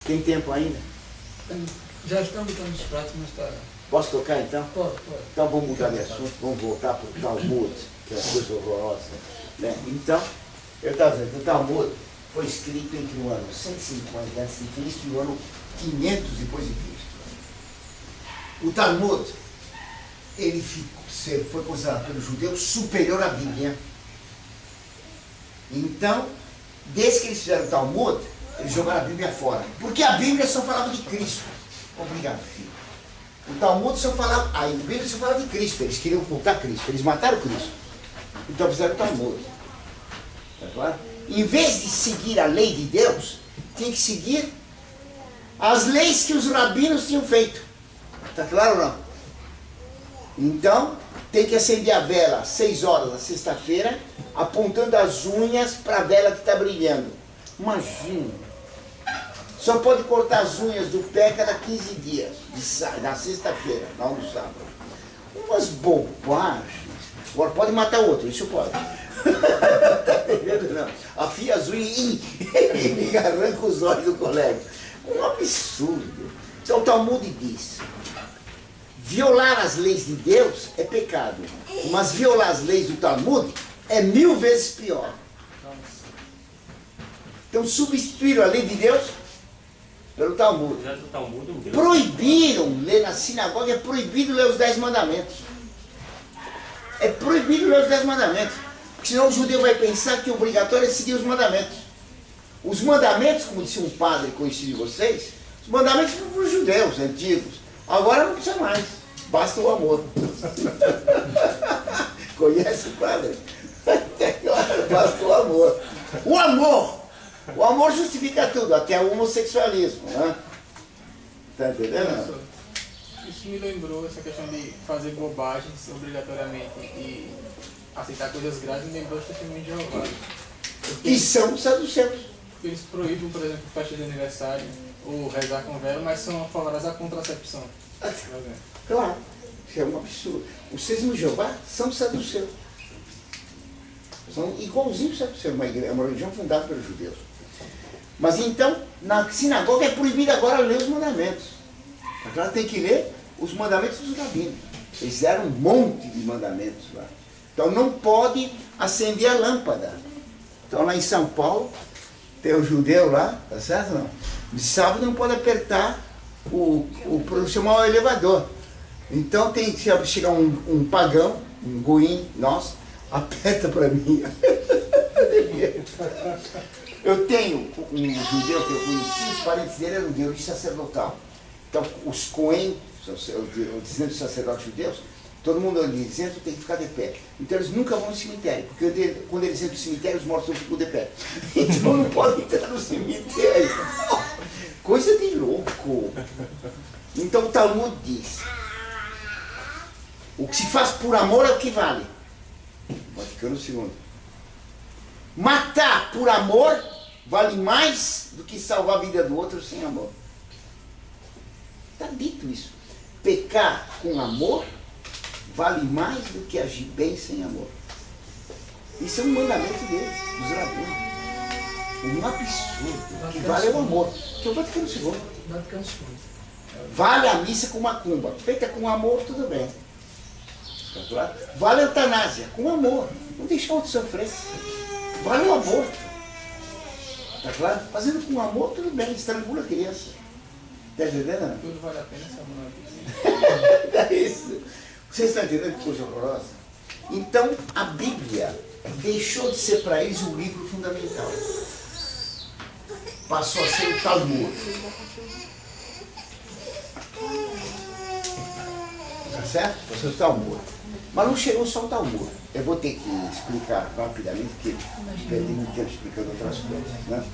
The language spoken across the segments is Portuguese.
Tem tempo ainda? Já estamos botando os pratos, mas está... Posso tocar então? Pode. Então vamos mudar de assunto, vamos voltar para o Talmud, que é uma coisa horrorosa. Né? Então, eu estava dizendo que o Talmud foi escrito entre o ano 150 a.C. e o ano 500 depois de Cristo. O Talmud, ele foi considerado pelos judeus superior à Bíblia. Então, desde que eles fizeram o Talmud, eles jogaram a Bíblia fora. Porque a Bíblia só falava de Cristo. Obrigado, filho. O Talmud só falava, a Bíblia só falava de Cristo. Eles queriam ocultar Cristo, eles mataram Cristo. Então fizeram o Talmud. Tá claro? Em vez de seguir a lei de Deus, tinha que seguir as leis que os rabinos tinham feito. Tá claro ou não? Então, tem que acender a vela às 6 horas da sexta-feira, apontando as unhas para a vela que está brilhando. Imagina. Só pode cortar as unhas do pé cada 15 dias, na sexta-feira, não no sábado. Umas bobagens. Agora pode matar outro, isso pode. Tá entendendo? Não. Afia as unhas e arranca os olhos do colega. Um absurdo. Então o Talmud diz: violar as leis de Deus é pecado, mas violar as leis do Talmud é 1000 vezes pior. Então substituíram a lei de Deus pelo Talmud. Proibiram ler na sinagoga, é proibido ler os 10 mandamentos. É proibido ler os 10 mandamentos. Porque senão o judeu vai pensar que o obrigatório é seguir os mandamentos. Os mandamentos, como disse um padre conhecido de vocês, os mandamentos foram para os judeus antigos. Agora não precisa mais. Basta o amor. Conhece o padre? Agora basta o amor. O amor! O amor justifica tudo, até o homossexualismo, né? Tá entendendo? Isso me lembrou essa questão de fazer bobagens obrigatoriamente e aceitar coisas graves, me lembrou os testemunhos de Jeová. E são saduceus. Eles proíbem, por exemplo, festa de aniversário ou rezar com vela, mas são favoráveis à contracepção. Claro, isso é um absurdo. Os testemunhos de Jeová são saduceus. São igualzinhos saduceus, é uma religião fundada pelos judeus. Mas então, na sinagoga é proibido agora ler os mandamentos. Agora tem que ler os mandamentos dos rabinos. Eles deram um monte de mandamentos lá. Então não pode acender a lâmpada. Então lá em São Paulo, tem um judeu lá, tá certo não? De sábado não pode apertar para chamar o elevador. Então tem que chegar um pagão, um goim, nossa, aperta para mim. Eu tenho um judeu que eu conheci, os parentes dele eram de origem sacerdotal. Então, os Cohen, os descendentes sacerdotes judeus, todo mundo ali dizendo tem que ficar de pé. Então, eles nunca vão no cemitério, porque quando eles entram no cemitério, os mortos ficam de pé. Então, não podem entrar no cemitério. Coisa de louco. Então, o Talmud diz: o que se faz por amor é o que vale. Vaticano II. Matar por amor vale mais do que salvar a vida do outro sem amor. Está dito isso. Pecar com amor vale mais do que agir bem sem amor. Isso é um mandamento deles, dos rabinos. Um absurdo. O que vale é o amor. Que é o Vaticano II. Vale a missa com macumba. Feita com amor, tudo bem. Vale a eutanásia com amor. Não deixa o outro sofrer. Vale o aborto. Tá claro? Fazendo com amor, tudo bem. Estrangula a criança. Tá entendendo? Tudo vale a pena se amor. É isso. Vocês estão entendendo que coisa horrorosa? Então, a Bíblia deixou de ser para eles um livro fundamental. Passou a ser o Talmud. Tá certo? Passou a ser o Talmud. Mas não chegou só o Talmud. Eu vou ter que explicar rapidamente, porque perdi muito tempo explicando outras coisas, né?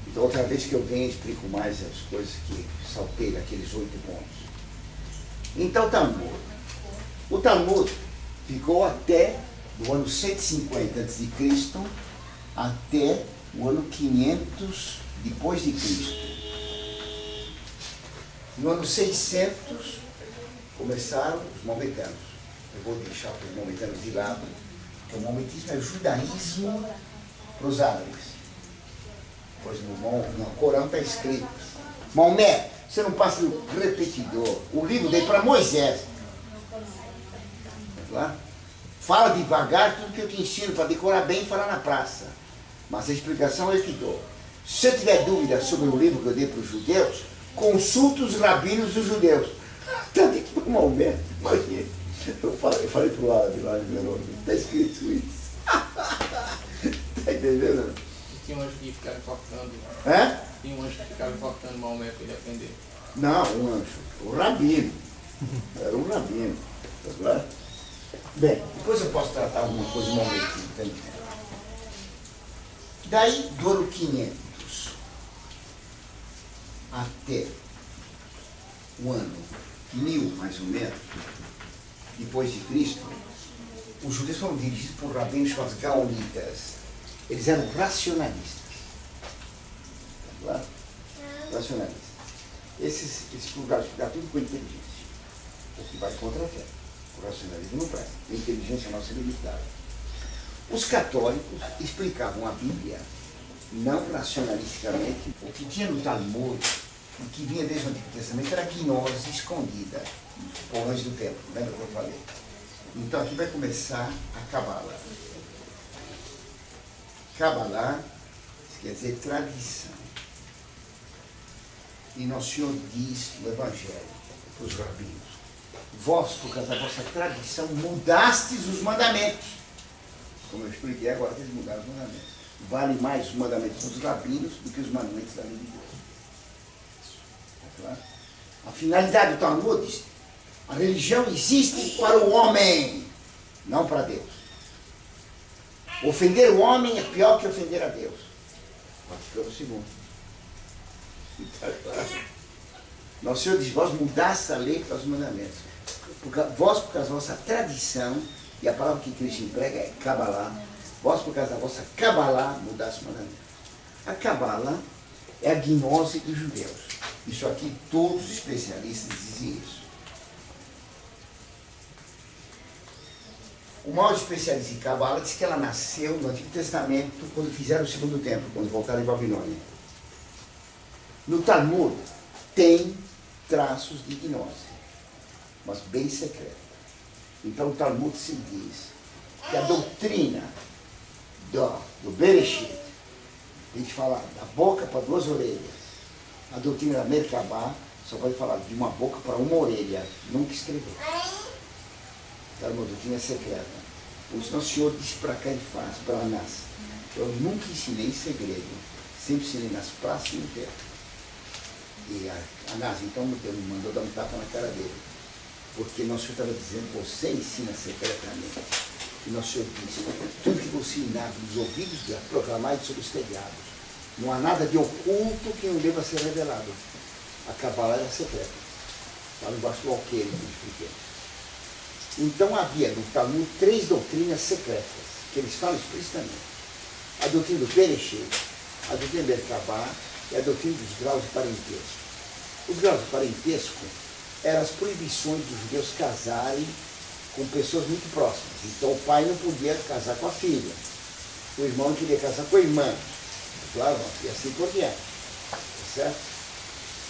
Então, outra vez que eu venho, eu explico mais as coisas que saltei daqueles 8 pontos. Então, o Talmud. O Talmud ficou até o ano 150 a.C. até o ano 500 depois de Cristo. No ano 600 começaram os maometanos. Eu vou deixar os maometanos de lado, porque o maometismo é o judaísmo para os árabes. Pois no Corão está escrito. Maomé, você não passa do repetidor. O livro dele para Moisés. Lá? Fala devagar tudo que eu te ensino para decorar bem e falar na praça. Mas a explicação eu que dou. Se você tiver dúvida sobre o livro que eu dei para os judeus, consulte os rabinos dos judeus. Está dentro do Maomé. Imagina. Eu falei para o árabe lá de Verona. Está escrito isso. Está entendendo? Tinha um anjo que ficava cortando. É? Tinha um anjo que ficava cortando Maomé para ele aprender. Não, um anjo. O rabino. Era um rabino. Tá. Bem, depois eu posso tratar alguma coisa momentinho, tá entendendo? Daí, do ano 500 até o ano 1000, mais ou menos, depois de Cristo, os judeus foram dirigidos por rabinos chamados gaonitas. Eles eram racionalistas. Tá? Racionalistas. Esses lugares ficaram tudo com inteligência, o que vai contra a fé. O racionalismo não presta. A inteligência nossa é limitada. Os católicos explicavam a Bíblia, não racionalisticamente. O que tinha no Talmud, o que vinha desde o Antigo Testamento, era gnose escondida, nos porões do templo. Lembra que eu falei? Então aqui vai começar a Cabala. Cabala quer dizer tradição. E Nosso Senhor diz no Evangelho para os rabinos: vós, por causa da vossa tradição, mudastes os mandamentos. Como eu expliquei agora, eles mudaram os mandamentos. Vale mais os mandamentos dos rabinos do que os mandamentos da lei de Deus. Tá claro? A finalidade do Talmud diz: a religião existe para o homem, não para Deus. Ofender o homem é pior que ofender a Deus. Vaticano II. Tá claro? Nosso Senhor diz: vós mudaste a lei para os mandamentos. Vós, por causa da vossa tradição, e a palavra que Cristo emprega é Kabbalah, vós, por causa da vossa Kabbalah, mudaste os mandamentos. A Kabbalah é a gnose dos judeus. Isso aqui, todos os especialistas dizem isso. O maior especialista em Kabbalah diz que ela nasceu no Antigo Testamento, quando fizeram o segundo templo, quando voltaram em Babilônia. No Talmud tem traços de gnose, mas bem secreta. Então o Talmud se diz que a doutrina do Bereshit, a gente fala da boca para duas orelhas, a doutrina da Merkabah só pode falar de uma boca para uma orelha, nunca escreveu. Era uma doutrina secreta. Por isso Nosso Senhor disse para Caifás, para Anás: eu nunca ensinei em segredo, sempre ensinei nas praças e no templo. E Anás então me mandou dar um tapa na cara dele, porque Nosso Senhor estava dizendo: você ensina secretamente. E Nosso Senhor disse: tudo que você ensinar nos ouvidos dela, proclamar sobre os telhados. Não há nada de oculto que não deva ser revelado. A Kabbalah era secreta. Estava embaixo do alqueire, como eu expliquei. Então havia no Talmud 3 doutrinas secretas, que eles falam explicitamente. A doutrina do Bereshit, a doutrina do Merkabah e a doutrina dos graus de parentesco. Os graus de parentesco eram as proibições dos judeus casarem com pessoas muito próximas. Então o pai não podia casar com a filha, o irmão não podia casar com a irmã, claro, e assim por diante. Tá certo?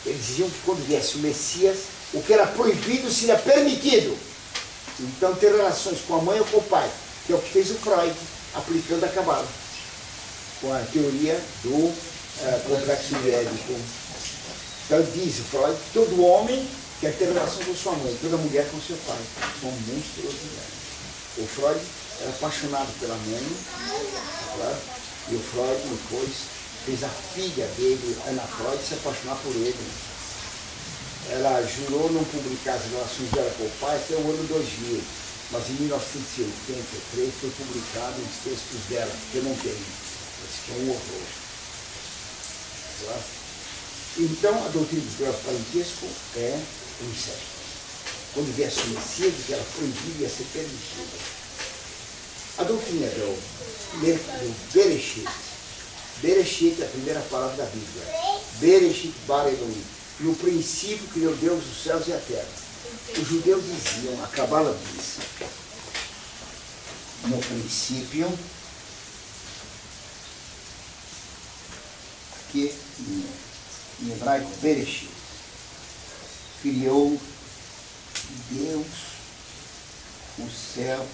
Eles diziam que quando viesse o Messias, o que era proibido seria permitido. Então ter relações com a mãe ou com o pai, que é o que fez o Freud, aplicando a Kabbalah, com a teoria do complexo médico. Então diz o Freud que todo homem quer ter relação com sua mãe, toda mulher com seu pai. Uma monstruosidade. O Freud era apaixonado pela mãe, claro, e o Freud depois fez a filha dele, Ana Freud, se apaixonar por ele. Ela jurou não publicar as relações dela com o pai até o ano 2000, mas em 1983 foi publicado os textos dela, que eu não tenho. Esse que é um horror. Claro? Então, a doutrina dos graus parentesco é o incesto. Quando viesse o Messias, que era proibido, ia ser permitido. A doutrina do Bereshit. Bereshit é a primeira palavra da Bíblia. Bereshit bara Elohim. No princípio criou Deus os céus e a terra. Os judeus diziam, a Kabbalah diz, no princípio que em hebraico, Bereshit, criou Deus o céu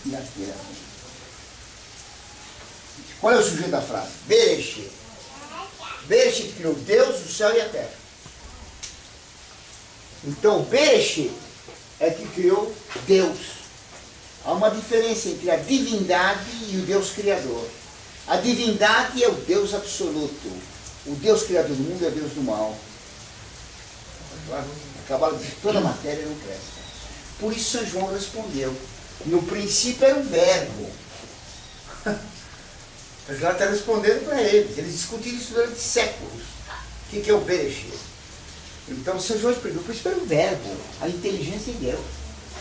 e a terra. Qual é o sujeito da frase? Bereshit. Bereshit criou Deus, o céu e a terra. Então, Bereshit é que criou Deus. Há uma diferença entre a divindade e o Deus Criador. A divindade é o Deus absoluto. O Deus Criador do mundo é o Deus do mal. A Cabala diz que toda a matéria não presta. Por isso São João respondeu. No princípio era o verbo. Já está respondendo para eles. Eles discutiram isso durante séculos. O que é o Bereshit? Então São João explicou. No princípio era o verbo. A inteligência em Deus.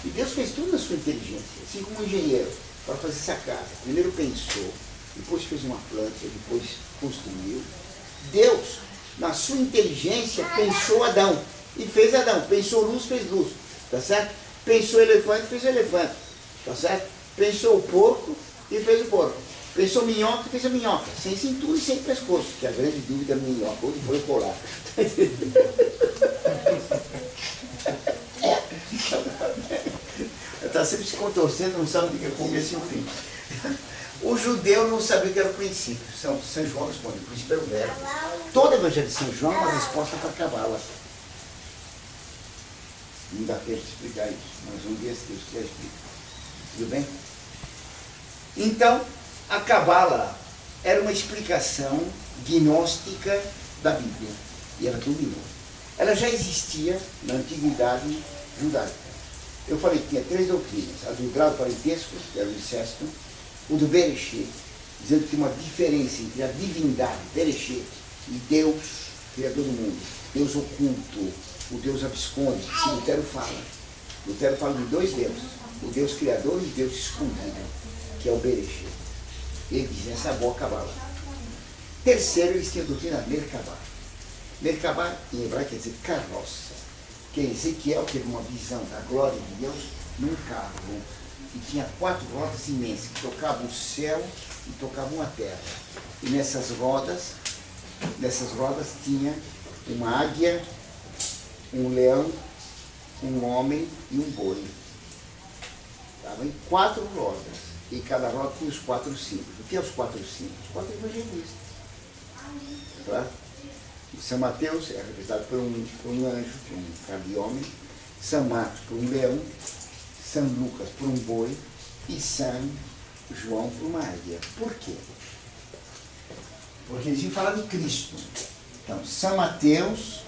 E Deus fez tudo na sua inteligência. Assim como um engenheiro, para fazer essa casa. Primeiro pensou, depois fez uma planta, depois construiu. Deus, na sua inteligência, pensou Adão. E fez Adão. Pensou luz, fez luz. Tá certo? Pensou elefante, fez elefante. Tá certo? Pensou o porco e fez o porco. Pensou minhoca e fez a minhoca. Sem cintura e sem pescoço. Que é a grande dúvida da minhoca. Onde foi colar? Está sempre se contorcendo, não sabe o que é começo e o fim. O judeu não sabia o que era o princípio. São João responde, o princípio era o verbo. Todo o evangelho de São João é uma resposta para a Cabala. Não dá tempo de explicar isso, mas um dia se Deus quiser explicar. Tudo bem? Então, a Cabala era uma explicação gnóstica da Bíblia. E ela dominou. Ela já existia na antiguidade judaica. Eu falei que tinha 3 doutrinas. A do grau parentesco, que era o incesto. O do Bereshit, dizendo que tem uma diferença entre a divindade, Bereshit, e Deus, Criador do mundo. Deus oculto, o Deus absconde, que Lutero fala. Lutero fala de 2 deuses. O Deus Criador e o Deus escondido, que é o Bereshit. Ele diz, essa é a boa Cabala. Terceiro, eles tinham a doutrina Merkabah. Merkabah, em hebraico, quer dizer carroça. Que Ezequiel teve uma visão da glória de Deus num carro. E tinha 4 rodas imensas, que tocavam o céu e tocavam a terra. E nessas rodas tinha uma águia, um leão, um homem e um boi. Estavam em 4 rodas. E cada roda tinha os 4 símbolos. O que é os 4 símbolos? Os 4 evangelistas. Tá? São Mateus é representado por um anjo, por um cara de homem. São Marcos por um leão. São Lucas por um boi. E São João por uma águia. Por quê? Porque eles iam falar de Cristo. Então, São Mateus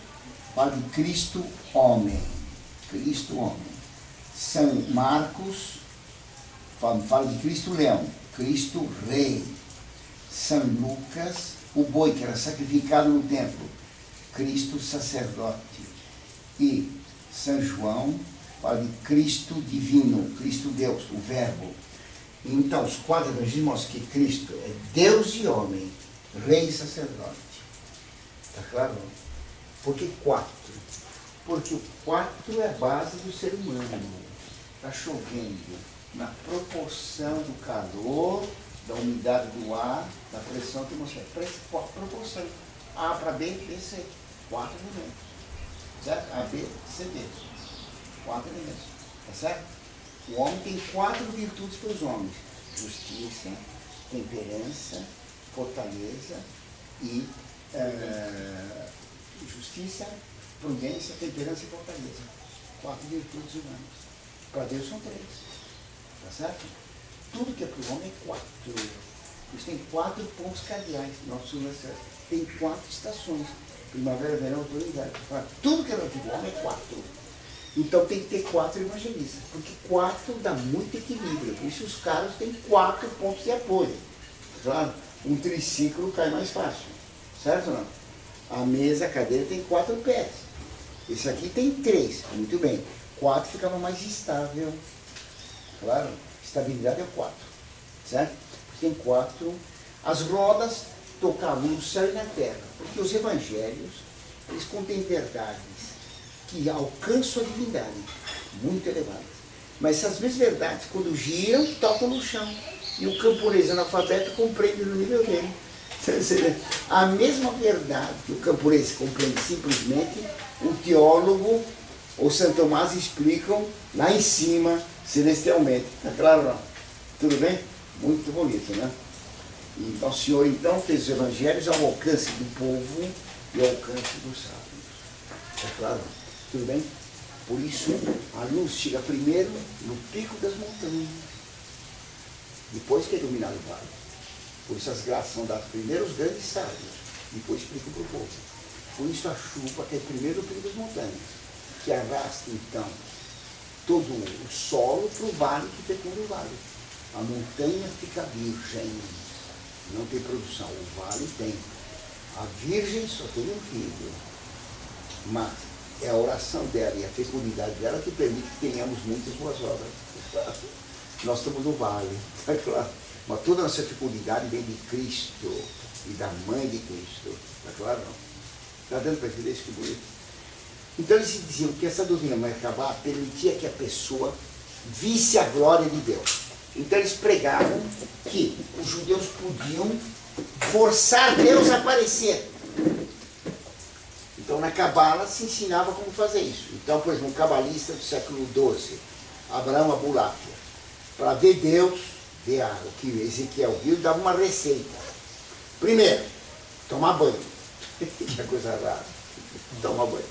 fala de Cristo homem. Cristo homem. São Marcos fala de Cristo leão. Cristo rei. São Lucas, o boi que era sacrificado no templo. Cristo sacerdote. E São João fala de Cristo divino, Cristo Deus, o verbo. Então, os 4 evangelhos mostram que Cristo é Deus e homem, rei e sacerdote. Está claro? Por que 4? Porque o 4 é a base do ser humano. Está chovendo na proporção do calor, da umidade do ar, da pressão atmosférica. Proporção. A para B, B, C. 4 elementos. Certo? A, B, C, D. 4 elementos. Tá certo? O homem tem 4 virtudes para os homens. Justiça, temperança, fortaleza e justiça, prudência, temperança e fortaleza. 4 virtudes humanas. Para Deus são 3. Tá certo? Tudo que é para o homem é 4. Isso tem 4 pontos cardeais. Nosso universo tem 4 estações. Primavera, verão, outono e inverno. Tudo que é relativo ao homem é 4. Então tem que ter 4 evangelistas. Porque 4 dá muito equilíbrio. Por isso os caras têm 4 pontos de apoio. Claro? Um triciclo cai mais fácil. Certo ou não? A mesa, a cadeira tem 4 pés. Esse aqui tem 3. Muito bem. 4 ficava mais estável. Claro? Estabilidade é 4. Certo? Tem 4. As rodas tocavam no céu e na terra. Porque os evangelhos, eles contêm verdades que alcançam a divindade. Muito elevadas. Mas essas mesmas verdades, quando giram, tocam no chão. E o camponês analfabeto compreende no nível dele. A mesma verdade que o camponês compreende simplesmente, o teólogo ou Santo Tomás explicam lá em cima, celestialmente. Está claro não? Tudo bem? Muito bonito, né? E Nosso Senhor então fez os evangelhos ao alcance do povo e ao alcance dos sábios. Está claro? Tudo bem? Por isso a luz chega primeiro no pico das montanhas, depois que é iluminado o vale. Por isso as graças são dadas primeiro aos grandes sábios, depois explicam para o povo. Por isso a chuva é primeiro no pico das montanhas, que arrasta então todo o solo para o vale que fecunda o vale. A montanha fica virgem, não tem produção. O vale tem. A virgem só tem um filho. Mas é a oração dela e a fecundidade dela que permite que tenhamos muitas boas obras. Nós estamos no vale, está claro? Mas toda a nossa fecundidade vem de Cristo e da mãe de Cristo. Está claro não? Está dando para entender isso que bonito? Então eles diziam que essa doutrina Merkabah permitia que a pessoa visse a glória de Deus. Então eles pregavam que os judeus podiam forçar Deus a aparecer. Então na Cabala se ensinava como fazer isso. Então, por exemplo, um cabalista do século XII, Abraão Abulafia, para ver Deus, ver o que Ezequiel viu, dava uma receita. Primeiro, tomar banho. Que é coisa rara. Tomar banho.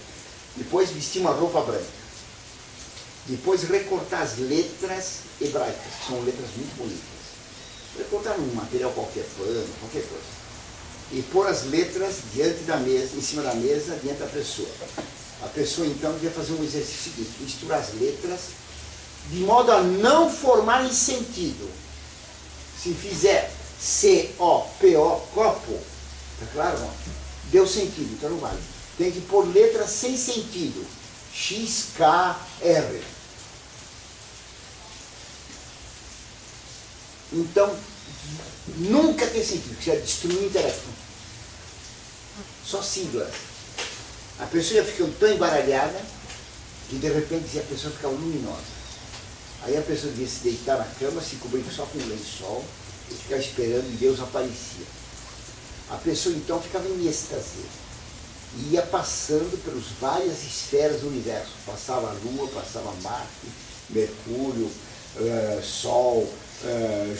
Depois vestir uma roupa branca. Depois recortar as letras hebraicas, que são letras muito bonitas. Recortar num material qualquer, pano, qualquer coisa. E pôr as letras diante da mesa, em cima da mesa, diante da pessoa. A pessoa então devia fazer um exercício seguinte, misturar as letras, de modo a não formarem sentido. Se fizer C-O-P-O, copo, tá claro? Não? Deu sentido, então não vale. Tem que pôr letras sem sentido. X-K-R. Então, nunca tem sentido, que já destruiu o intelecto. Só siglas. A pessoa ia ficando tão embaralhada que de repente a pessoa ficava luminosa. Aí a pessoa devia se deitar na cama, se cobrir só com um lençol e ficar esperando e Deus aparecia. A pessoa então ficava em êxtase. E ia passando pelas várias esferas do universo. Passava a Lua, passava Marte, Mercúrio, Sol,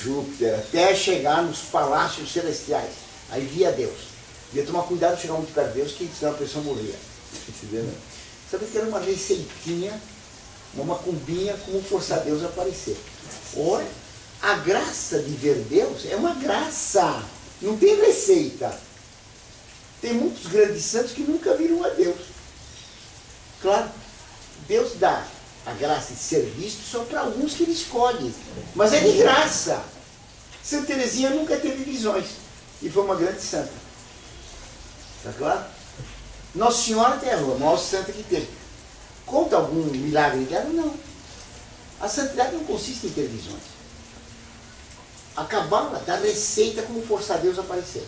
Júpiter, até chegar nos palácios celestiais. Aí via Deus. Devia tomar cuidado de chegar muito perto de Deus, que senão a pessoa morria. Entendeu? Sabe que era uma receitinha, uma cumbinha, como forçar Deus a aparecer. Ora, a graça de ver Deus é uma graça. Não tem receita. Tem muitos grandes santos que nunca viram a Deus. Claro, Deus dá a graça de ser visto só para alguns que Ele escolhe. Mas é de graça. Santa Teresinha nunca teve visões. E foi uma grande santa. Está claro? Nossa Senhora tem a maior santa que teve. Conta algum milagre dela? Não. A santidade não consiste em ter visões. A Cabala dá receita como forçar Deus a aparecer.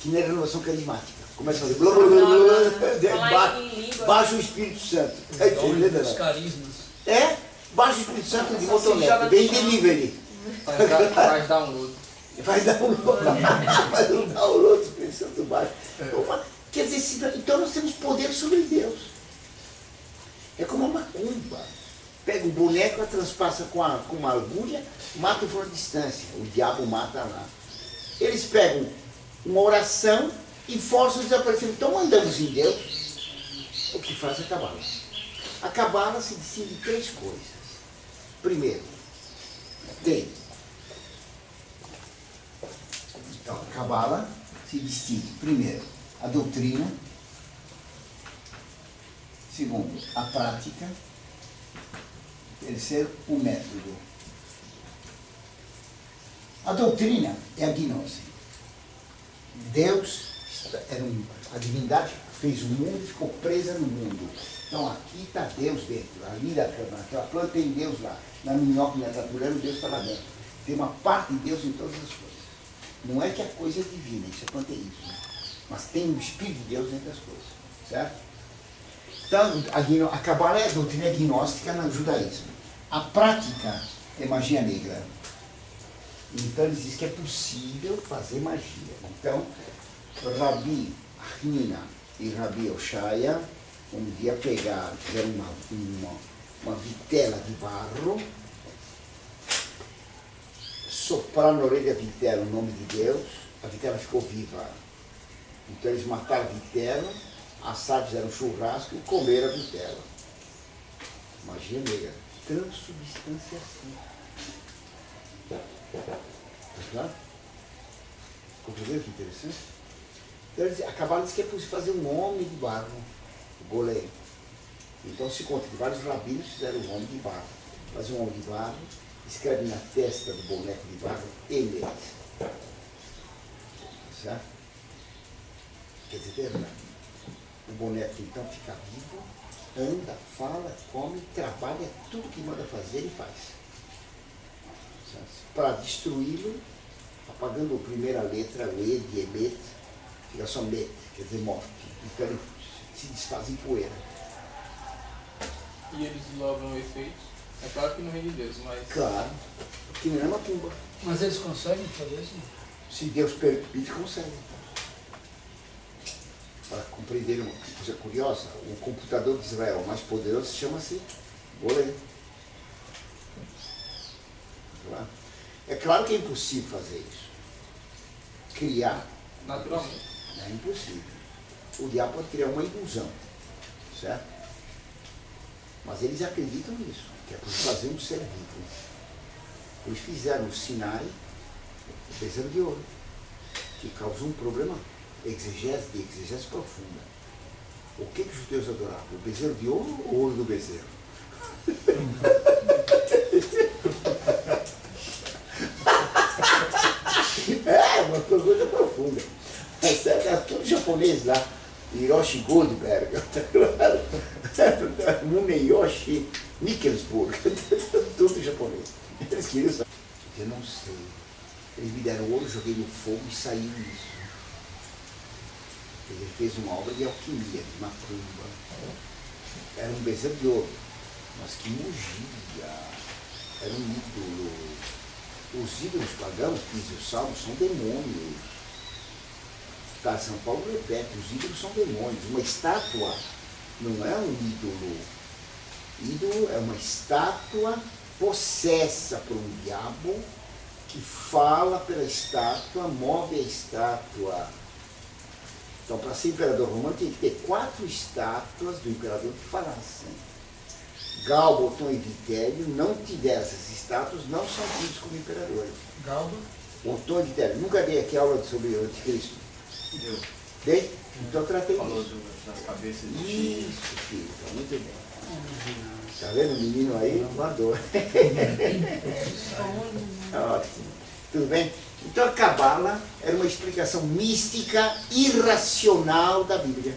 Que nem a renovação carismática. Começa a fazer blá blá blá blá, baixa o Espírito Santo. Os carismas. Baixa o Espírito Santo de motonete, bem delivery. Faz download. Vai dar um download, o Espírito Santo baixo. Quer dizer, então nós temos poder sobre Deus. É como uma macumba. Pega o boneco, a transpassa com uma agulha, mata o for à distância. O diabo mata lá. Eles pegam uma oração e forçam o desaparecimento. Então mandamos em Deus. O que faz é a Cabala. A Cabala se distingue de três coisas. Primeiro, tem. Então, a Cabala se distingue, primeiro, a doutrina. Segundo, a prática. Terceiro, o método. A doutrina é a gnose. Deus, a divindade fez o mundo e ficou presa no mundo. Então aqui está Deus dentro, ali naquela planta tem Deus lá, na minhoca e na taturana, Deus está lá dentro. Tem uma parte de Deus em todas as coisas. Não é que a coisa é divina, isso é panteísmo, mas tem o Espírito de Deus dentro das coisas, certo? Então a Cabala é a doutrina gnóstica no judaísmo. A prática é magia negra. Então eles dizem que é possível fazer magia. Então, Rabi Hina e Rabi Oshaya, um dia pegaram, fizeram uma vitela de barro, sopraram na orelha da vitela o nome de Deus, a vitela ficou viva. Então eles mataram a vitela, assaram, fizeram um churrasco e comeram a vitela. Magia negra. Transubstanciação. Tá claro? Compreendeu que interessante? Então eles acabaram de dizer que é possível fazer um homem de barro, o golem. Então se conta que vários rabinos fizeram um homem de barro. Fazer um homem de barro, escreve na testa do boneco de barro, Emet. Certo? Quer dizer, verdade. O boneco então fica vivo, anda, fala, come, trabalha, tudo que manda fazer ele faz. Para destruí-lo, apagando a primeira letra, o E de Emet, fica só Met, quer dizer morte. Então ele se desfaz em poeira. E eles logram o efeito? É claro que no reino de Deus, mas... Claro, que não é uma tumba. Mas eles conseguem fazer isso? Se Deus permite, consegue. Para compreender uma coisa curiosa, o computador de Israel mais poderoso chama-se Golem. É claro que é impossível fazer isso. Criar. Naturalmente. É impossível. O diabo pode criar uma ilusão, certo? Mas eles acreditam nisso, que é possível fazer um ser vivo. Eles fizeram o Sinai, o bezerro de ouro, que causou um problema exegese profunda. O que os judeus adoravam? O bezerro de ouro ou o ouro do bezerro? É uma coisa profunda. Era tudo japonês lá. Hiroshi Goldberg, Muneyoshi Nickelsburg, tudo japonês. Eles queriam saber. Eu não sei. Eles me deram ouro, joguei no fogo e saiu isso. Ele fez uma obra de alquimia, de macumba. Era um bezerro de ouro, mas que mugia. Era um ídolo. Os ídolos pagãos, diz o Salmo, são demônios. Tá, São Paulo repete, os ídolos são demônios. Uma estátua não é um ídolo. Ídolo é uma estátua possessa por um diabo que fala pela estátua, move a estátua. Então, para ser imperador romano, tem que ter 4 estátuas do imperador que falassem. Galba, Otão e Vitério não tiveram essas estátuas, não são tidos como imperadores. Galba? Otão e Vitério. Nunca dei aqui aula sobre o anticristo. Deu. Dei? Então tratei Falou disso. das cabeças de Isso, filho, tá muito bem. Tá vendo o menino aí? Guardou. Ótimo. Tudo bem? Então a Cabala era uma explicação mística, irracional da Bíblia.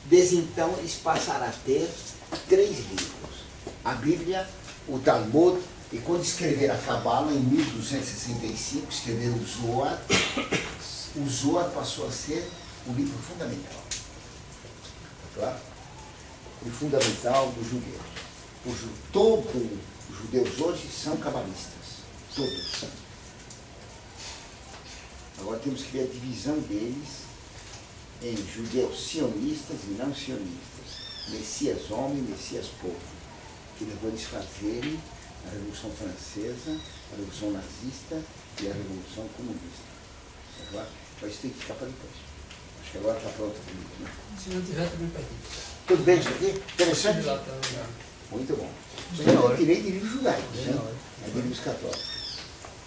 Desde então eles passaram a ter 3 livros. A Bíblia, o Talmud, e quando escreveram a Cabala, em 1265, escreveram o Zohar. O Zohar passou a ser o livro fundamental. Tá claro? O fundamental dos judeus. Todos os judeus hoje são cabalistas. Todos. Agora temos que ver a divisão deles em judeus sionistas e não sionistas. Messias homem, Messias povo. Que levou eles fazerem a Revolução Francesa, a Revolução Nazista e a Revolução Comunista. Tá claro? Mas isso tem que ficar para depois. Acho que agora está pronto comigo, né? Se não tiver, também perdi. Tudo bem isso aqui? Interessante? Muito bom. Isso eu tirei de livros judaicos, né? É de livros católicos.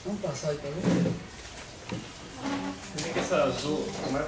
Vamos passar aí para ver? Como é que essa azul, como é